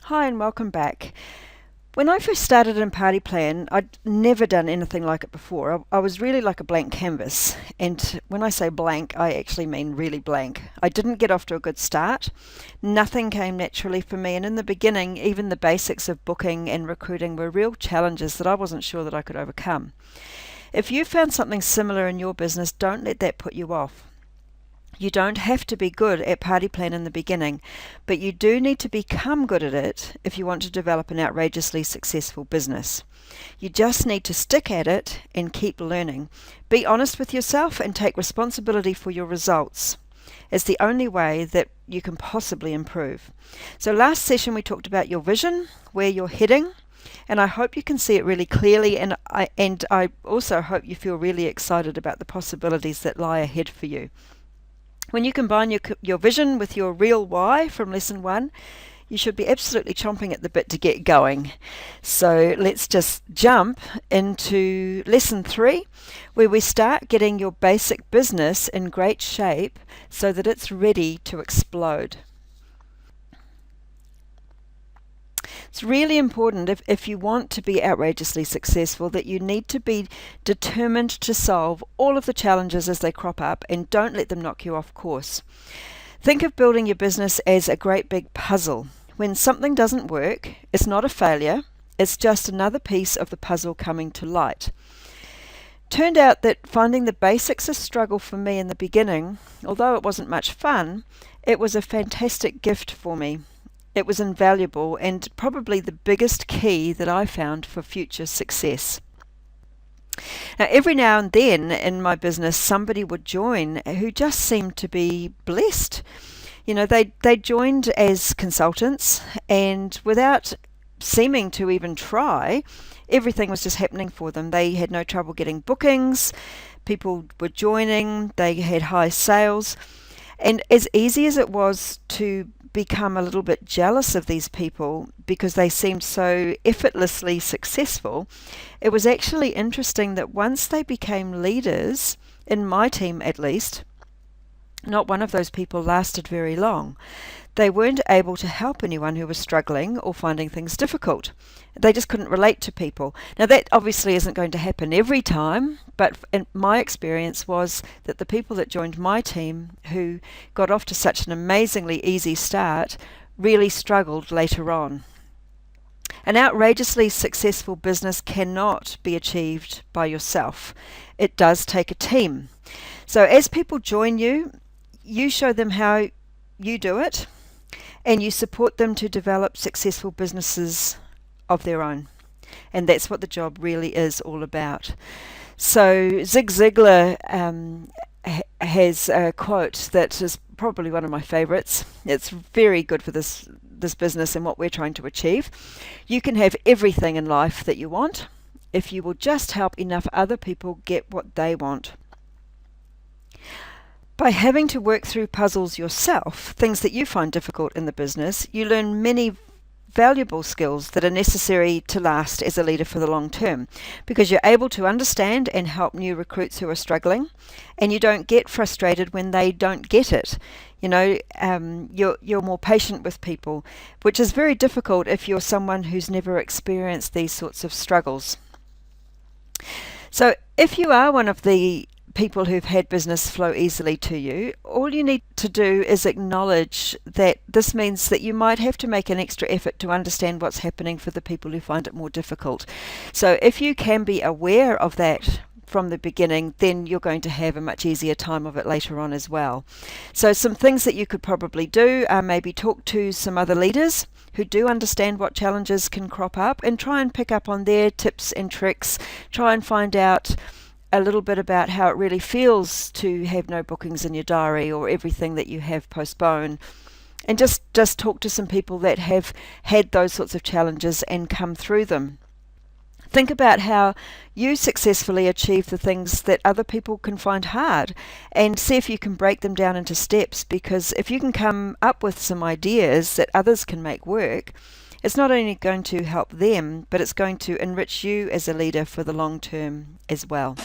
Hi and welcome back. When I first started in Party Plan, I'd never done anything like it before. I was really like a blank canvas. And when I say blank, I actually mean really blank. I didn't get off to a good start. Nothing came naturally for me. And in the beginning, even the basics of booking and recruiting were real challenges that I wasn't sure that I could overcome. If you found something similar in your business, don't let that put you off. You don't have to be good at Party Plan in the beginning, but you do need to become good at it if you want to develop an outrageously successful business. You just need to stick at it and keep learning. Be honest with yourself and take responsibility for your results. It's the only way that you can possibly improve. So last session we talked about your vision, where you're heading, and I hope you can see it really clearly, and I also hope you feel really excited about the possibilities that lie ahead for you. When you combine your vision with your real why from lesson 1, you should be absolutely chomping at the bit to get going. So let's just jump into lesson 3, where we start getting your basic business in great shape so that it's ready to explode. It's really important if you want to be outrageously successful that you need to be determined to solve all of the challenges as they crop up and don't let them knock you off course. Think of building your business as a great big puzzle. When something doesn't work, it's not a failure, it's just another piece of the puzzle coming to light. Turned out that finding the basics a struggle for me in the beginning, although it wasn't much fun, it was a fantastic gift for me. It was invaluable and probably the biggest key that I found for future success. Now, every now and then in my business, somebody would join who just seemed to be blessed. They joined as consultants, and without seeming to even try, everything was just happening for them. They had no trouble getting bookings, people were joining, they had high sales, and as easy as it was to become a little bit jealous of these people because they seemed so effortlessly successful, it was actually interesting that once they became leaders, in my team at least, not one of those people lasted very long. They weren't able to help anyone who was struggling or finding things difficult. They just couldn't relate to people. Now that obviously isn't going to happen every time, but my experience was that the people that joined my team who got off to such an amazingly easy start really struggled later on. An outrageously successful business cannot be achieved by yourself. It does take a team. So as people join you, you show them how you do it, and you support them to develop successful businesses of their own. And that's what the job really is all about. So Zig Ziglar has a quote that is probably one of my favorites. It's very good for this business and what we're trying to achieve. You can have everything in life that you want if you will just help enough other people get what they want. By having to work through puzzles yourself, things that you find difficult in the business, you learn many valuable skills that are necessary to last as a leader for the long term, because you're able to understand and help new recruits who are struggling, and you don't get frustrated when they don't get it. You're more patient with people, which is very difficult if you're someone who's never experienced these sorts of struggles. So if you are one of the people who've had business flow easily to you, all you need to do is acknowledge that this means that you might have to make an extra effort to understand what's happening for the people who find it more difficult. So if you can be aware of that from the beginning, then you're going to have a much easier time of it later on as well. So some things that you could probably do are maybe talk to some other leaders who do understand what challenges can crop up and try and pick up on their tips and tricks, try and find out a little bit about how it really feels to have no bookings in your diary or everything that you have postponed, and just talk to some people that have had those sorts of challenges and come through them. Think about how you successfully achieve the things that other people can find hard, and see if you can break them down into steps, because if you can come up with some ideas that others can make work, it's not only going to help them, but it's going to enrich you as a leader for the long term as well.